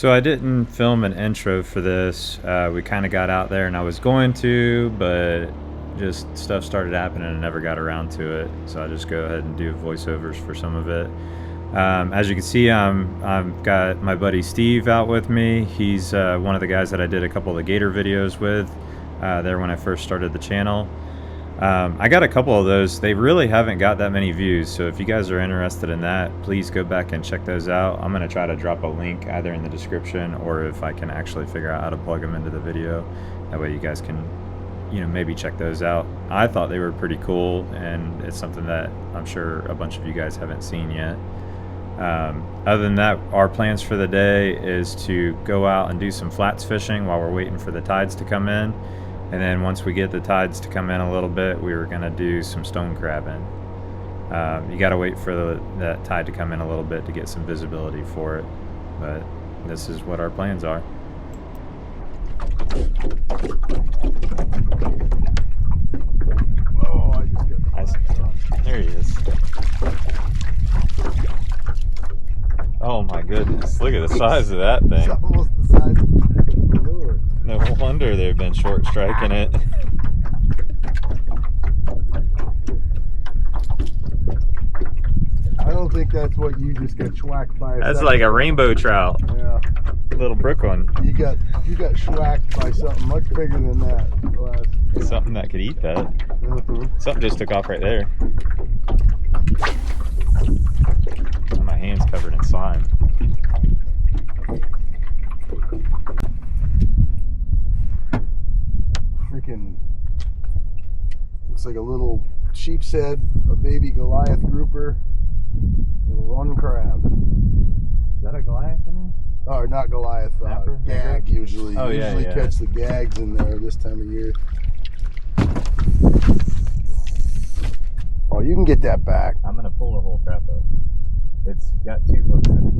So I didn't film an intro for this. We kind of got out there and I was going to, but just stuff started happening and never got around to it. So I just go ahead and do voiceovers for some of it. As you can see, I've got my buddy Steve out with me. He's one of the guys that I did a couple of the Gator videos with there when I first started the channel. I got a couple of those. They really haven't got that many views, so if you guys are interested in that, please go back and check those out. I'm going to try to drop a link either in the description or if I can actually figure out how to plug them into the video. That way you guys can, maybe check those out. I thought they were pretty cool, and it's something that I'm sure a bunch of you guys haven't seen yet. Other than that, our plans for the day is to go out and do some flats fishing while we're waiting for the tides to come in. And then once we get the tides to come in a little bit, we were going to do some stone crabbing. You got to wait for that tide to come in a little bit to get some visibility for it. But this is what our plans are. Oh, I just got there he is. Oh my goodness, look at the size of that thing. It's almost the size of the lure. No wonder they've been short striking it. I don't think that's what you just got schwacked by. That's like a rainbow trout. Yeah. Little brook one. You got schwacked by something much bigger than that. Something that could eat that. Something just took off right there. My hand's covered in slime. Freaking looks like a little sheep's head, a baby Goliath grouper, and one crab. Is that a Goliath in there? Oh, not Goliath, gag usually. Oh, yeah, usually yeah. Catch the gags in there this time of year. Oh, you can get that back. I'm gonna pull the whole trap up. It's got 2 hooks in it.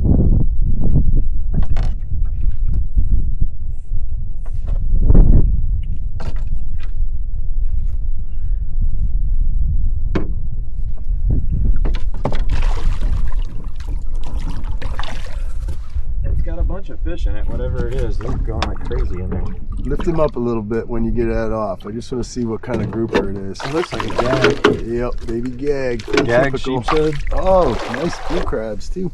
It's got a bunch of fish in it, whatever it is. They're going like crazy in there. Lift him up a little bit when you get that off. I just want to see what kind of grouper it is. It looks like a gag. Yep, baby gag. Gag, Typical. sheepshead. Oh, nice blue crabs too.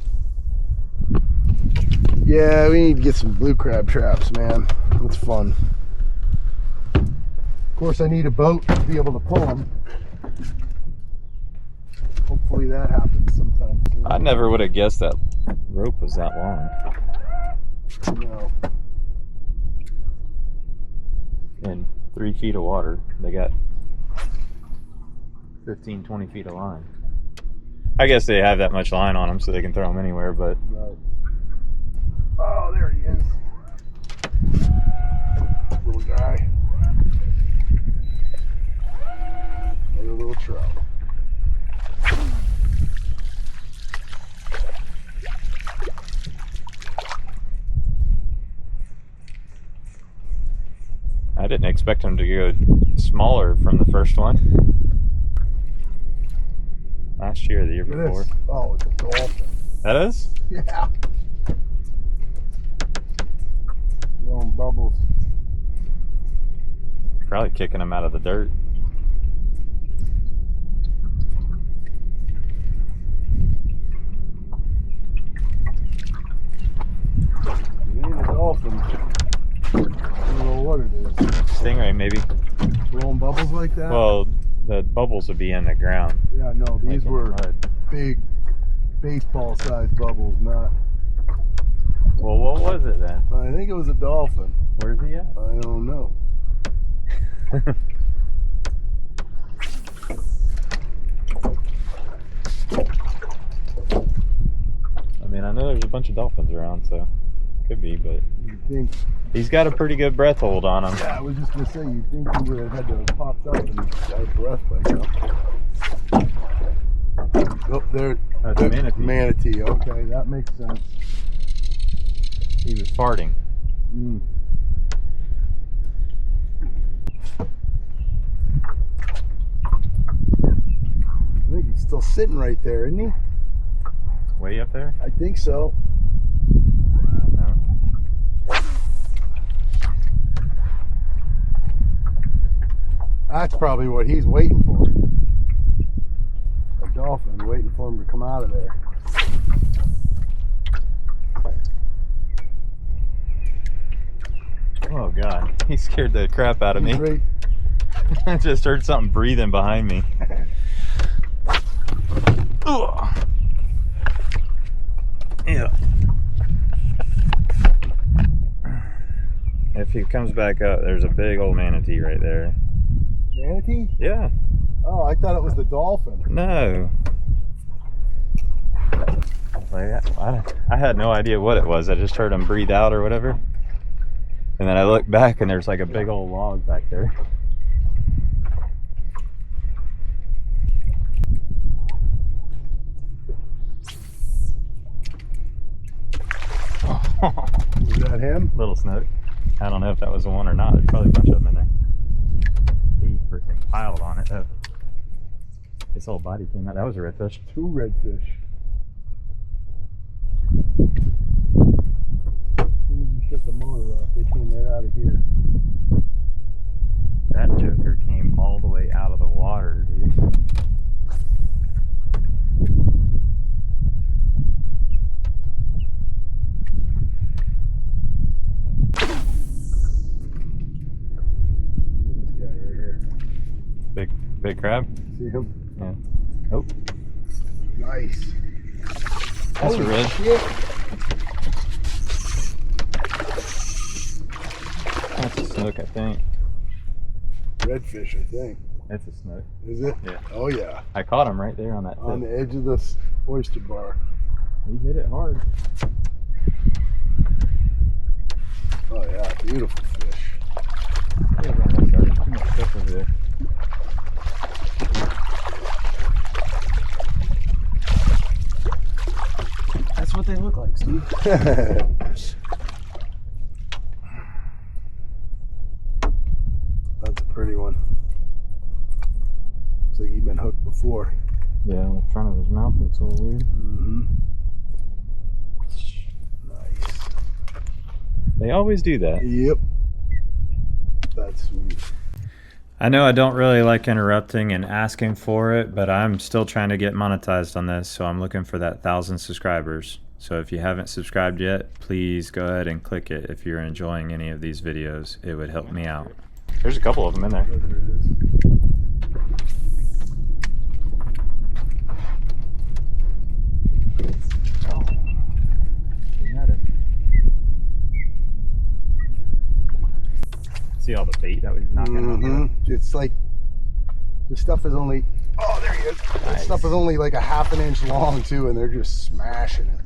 Yeah, we need to get some blue crab traps, man. It's fun. Of course, I need a boat to be able to pull them. Hopefully that happens sometime soon. I never would have guessed that rope was that long. No. In 3 feet of water, they got 15, 20 feet of line. I guess they have that much line on them so they can throw them anywhere, but Right. Oh, there he is. Little guy. Another little trout. I didn't expect them to go smaller from the first one. Last year or the year Look at before. this. Oh, it's a dolphin. That is? Yeah. Blowing bubbles. Probably kicking them out of the dirt. It ain't a dolphin. I don't know what it is. Stingray, maybe. Blowing bubbles like that? Well, the bubbles would be in the ground. Yeah, no, like these in were the mud. big baseball-sized bubbles, not... Well, what was it then? I think it was a dolphin. Where's he at? I don't know. I mean, I know there's a bunch of dolphins around, so could be, but You'd think... he's got a pretty good breath hold on him. Yeah, I was just going to say, you'd think he would have had to have popped up and got a breath by now. Oh, there. That's a manatee. Manatee, okay, that makes sense. He was farting. Mm. I think he's still sitting right there, isn't he? Way up there? I think so. I don't know. That's probably what he's waiting for. A dolphin waiting for him to come out of there. Oh God, he scared the crap out of me. Right. I just heard something breathing behind me. Ugh. Yeah. If he comes back up, there's a big old manatee right there. Manatee? Yeah. Oh, I thought it was the dolphin. No. Like, I had no idea what it was. I just heard him breathe out or whatever. And then I looked back and there's like a big old log back there. Was that him? Little snook. I don't know if that was the one or not. There's probably a bunch of them in there. He freaking piled on it. Oh. His whole body came out. That was a redfish. 2 redfish. As soon as you shut the motor off, they came right out of here. That joker came all the way out of the water, dude. This guy right here. Big crab? See him? Yeah. Oh, Nice. that's a red. Shit. That's a snook, I think. Redfish, I think. That's a snook. Is it? Yeah. Oh yeah. I caught him right there on that tip. On the edge of the oyster bar. He hit it hard. Oh yeah, beautiful fish. There's too much stuff over there. That's what they look like, Steve. That's a pretty one. Looks like you've been hooked before. Yeah, the front of his mouth looks a little weird. Mm-hmm. Nice. They always do that. Yep. That's sweet. I know I don't really like interrupting and asking for it, but I'm still trying to get monetized on this, so I'm looking for that 1,000 subscribers. So if you haven't subscribed yet, please go ahead and click it if you're enjoying any of these videos. It would help me out. There's a couple of them in there. Oh, there it is. See all the bait that was knocking out there? Mm-hmm. It's like the stuff is only. Oh, there he is. That Nice. stuff is only like a ½ inch long too, and they're just smashing it.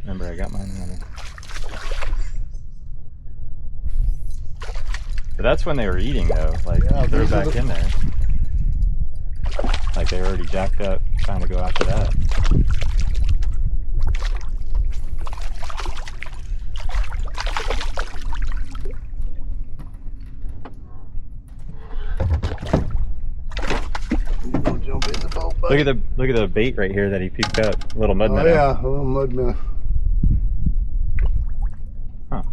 Remember, I got mine running. But that's when they were eating, though. Like, Yeah, they're those are back the- in there. Like, they were already jacked up, trying to go after that. You gonna jump in the boat, buddy? Look at the bait right here that he picked up. Little mud Oh minnow. yeah, a little mud minnow. Huh.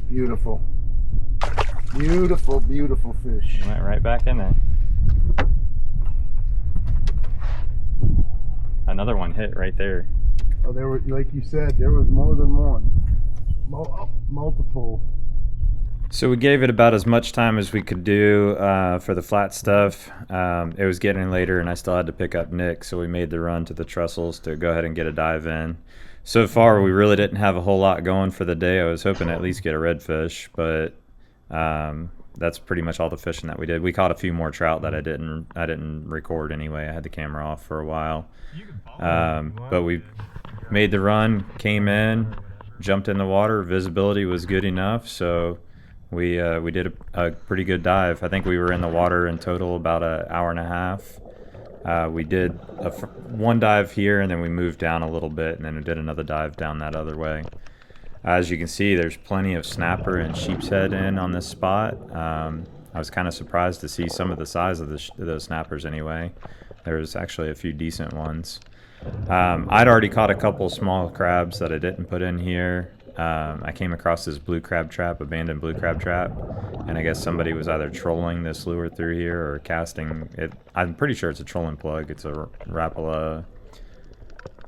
Beautiful. Beautiful, beautiful fish. He went right back in there. Another one hit right there. Oh, there were, like you said, there was more than one. Multiple. So we gave it about as much time as we could do for the flat stuff. It was getting later and I still had to pick up Nick, so we made the run to the trestles to go ahead and get a dive in. So far, we really didn't have a whole lot going for the day. I was hoping to at least get a redfish, but that's pretty much all the fishing that we did. We caught a few more trout that I didn't record anyway. I had the camera off for a while. But we made the run, came in, jumped in the water. Visibility was good enough, so we did a pretty good dive. I think we were in the water in total about an hour and a half. We did one dive here, and then we moved down a little bit, and then we did another dive down that other way. As you can see, there's plenty of snapper and sheep's head in on this spot. I was kind of surprised to see some of the size of those snappers anyway. There was actually a few decent ones. I'd already caught a couple small crabs that I didn't put in here. I came across this blue crab trap, abandoned blue crab trap, and I guess somebody was either trolling this lure through here or casting it. I'm pretty sure it's a trolling plug. It's a Rapala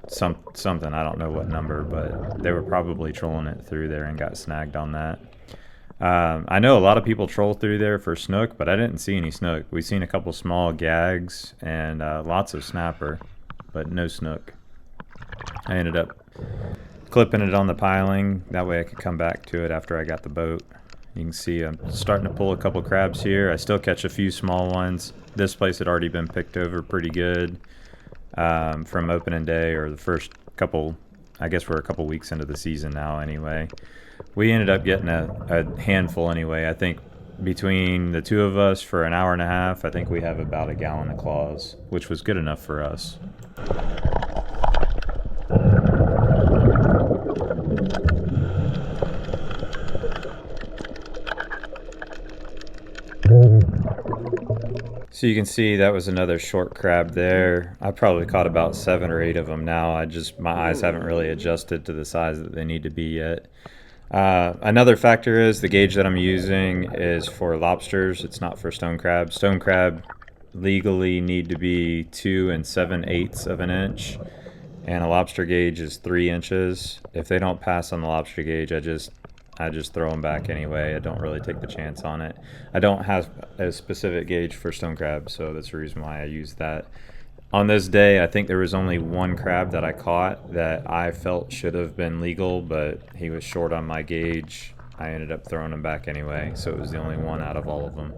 something. I don't know what number, but they were probably trolling it through there and got snagged on that. I know a lot of people troll through there for snook, but I didn't see any snook. We've seen a couple small gags and lots of snapper, but no snook. I ended up clipping it on the piling. That way I could come back to it after I got the boat. You can see I'm starting to pull a couple crabs here. I still catch a few small ones. This place had already been picked over pretty good from opening day, or the first couple, I guess we're a couple weeks into the season now anyway. We ended up getting a handful anyway. I think between the two of us for an hour and a half, I think we have about a gallon of claws, which was good enough for us. So you can see that was another short crab there. I probably caught about 7 or 8 of them now. My eyes haven't really adjusted to the size that they need to be yet. Another factor is the gauge that I'm using is for lobsters. It's not for stone crab. Stone crab legally need to be 2 7/8 of an inch, and a lobster gauge is 3 inches. If they don't pass on the lobster gauge, I just throw them back anyway. I don't really take the chance on it. I don't have a specific gauge for stone crab, so that's the reason why I use that. On this day, I think there was only one crab that I caught that I felt should have been legal, but he was short on my gauge. I ended up throwing him back anyway, so it was the only one out of all of them.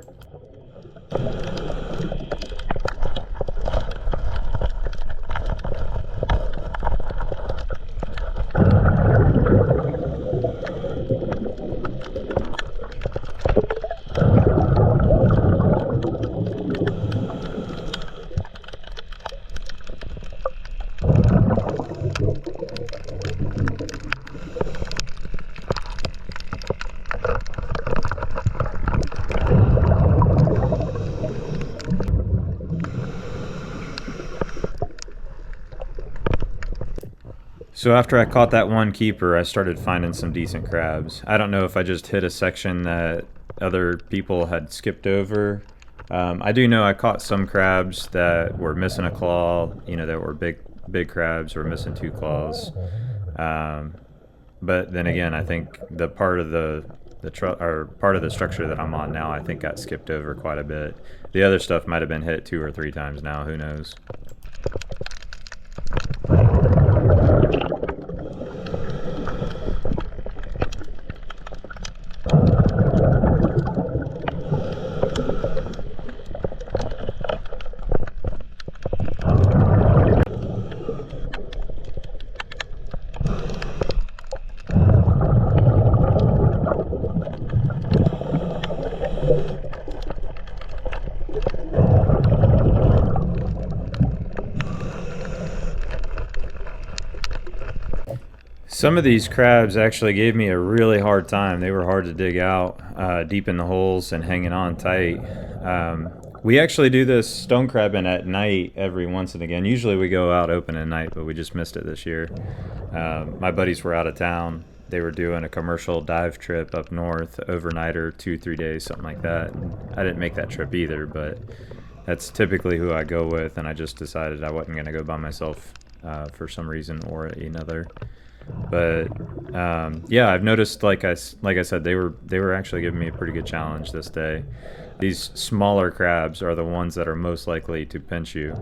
So after I caught that one keeper, I started finding some decent crabs. I don't know if I just hit a section that other people had skipped over. I do know I caught some crabs that were missing a claw, that were big crabs were missing 2 claws. But then again, I think the part of the structure that I'm on now, I think got skipped over quite a bit. The other stuff might have been hit 2 or 3 times now, who knows. Some of these crabs actually gave me a really hard time. They were hard to dig out, deep in the holes and hanging on tight. We actually do this stone crabbing at night every once and again. Usually we go out open at night, but we just missed it this year. My buddies were out of town. They were doing a commercial dive trip up north, overnighter, 2-3 days, something like that. And I didn't make that trip either, but that's typically who I go with, and I just decided I wasn't going to go by myself for some reason or another. But yeah, I've noticed, like I said, they were actually giving me a pretty good challenge this day. These smaller crabs are the ones that are most likely to pinch you,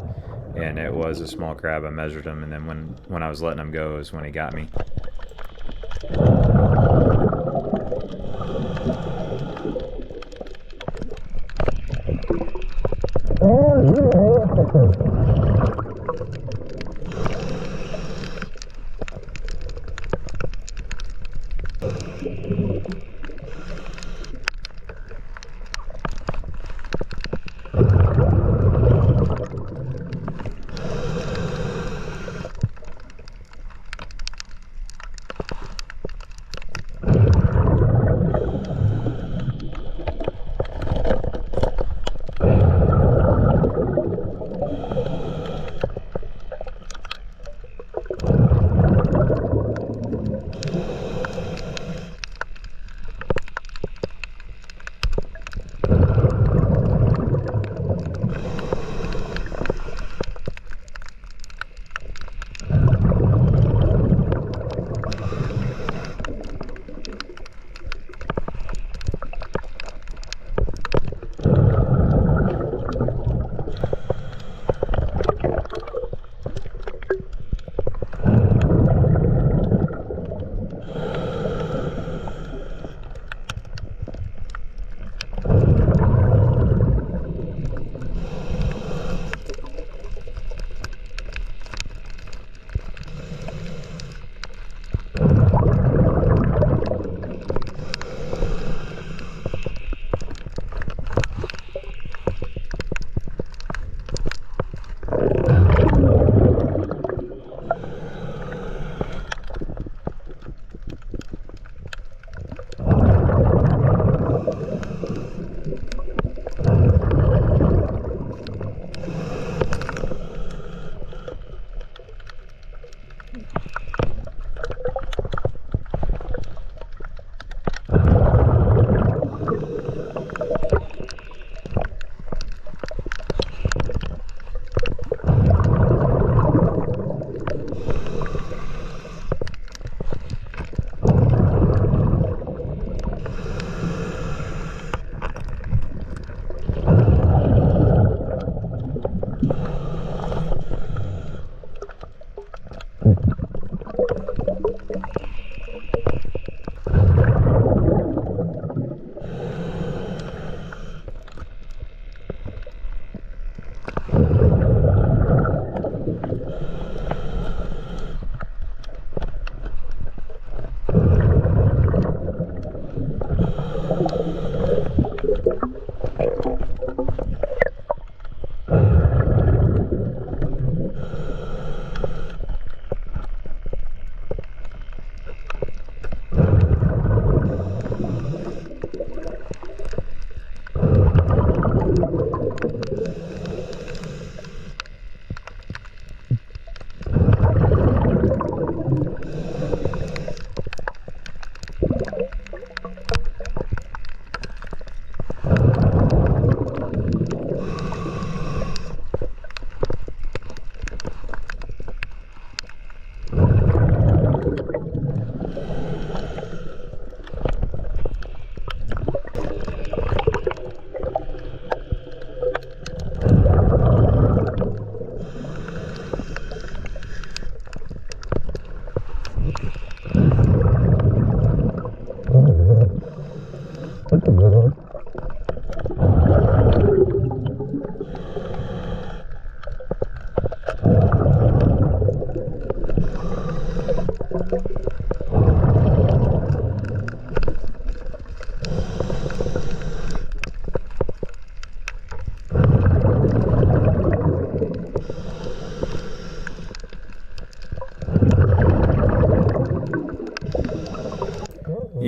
and it was a small crab. I measured him, and then when I was letting him go is when he got me.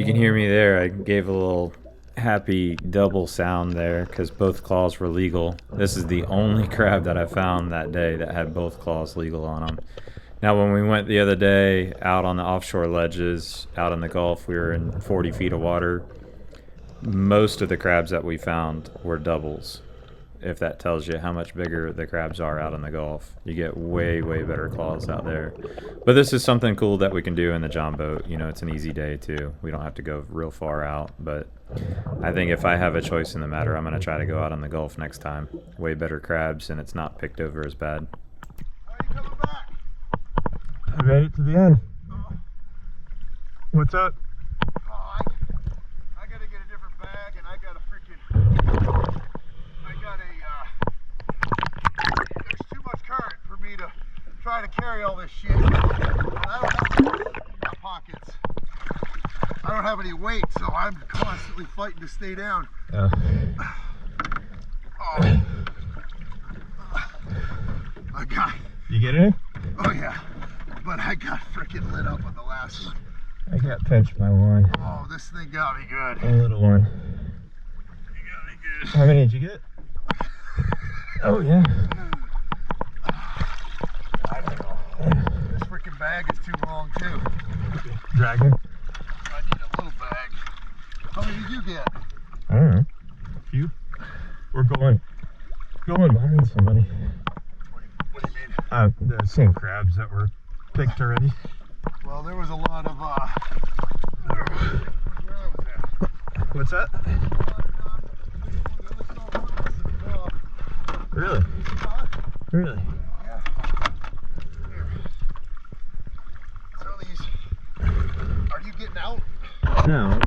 can hear me there, I gave a little happy double sound there because both claws were legal. This is the only crab that I found that day that had both claws legal on them. Now, when we went the other day out on the offshore ledges, out in the Gulf, we were in 40 feet of water. Most of the crabs that we found were doubles. If that tells you how much bigger the crabs are out in the Gulf. You get way, way better claws out there. But this is something cool that we can do in the John boat. You know, it's an easy day too. We don't have to go real far out, but I think if I have a choice in the matter, I'm going to try to go out in the Gulf next time. Way better crabs, and it's not picked over as bad. Why are you coming back? I made it to the end. What's up? Oh, I gotta get a different bag, and I got a there's too much current for me to try to carry all this shit. And I don't have pockets. I don't have any weight, so I'm constantly fighting to stay down. Oh. I got. You get it? Oh yeah, but I got freaking lit up on the last one. I got pinched by one. Oh, this thing got me good. A little one. You got me good. How many did you get? Oh yeah. I don't know. This freaking bag is too long too. Dragon? I need a little bag. How many did you get? I don't know. A few? We're going behind somebody. What do you mean? The same crabs that were picked already. Well, there was a lot of where I was at. What's that? Really? Really? Yeah. Here. So these, are you getting out? No.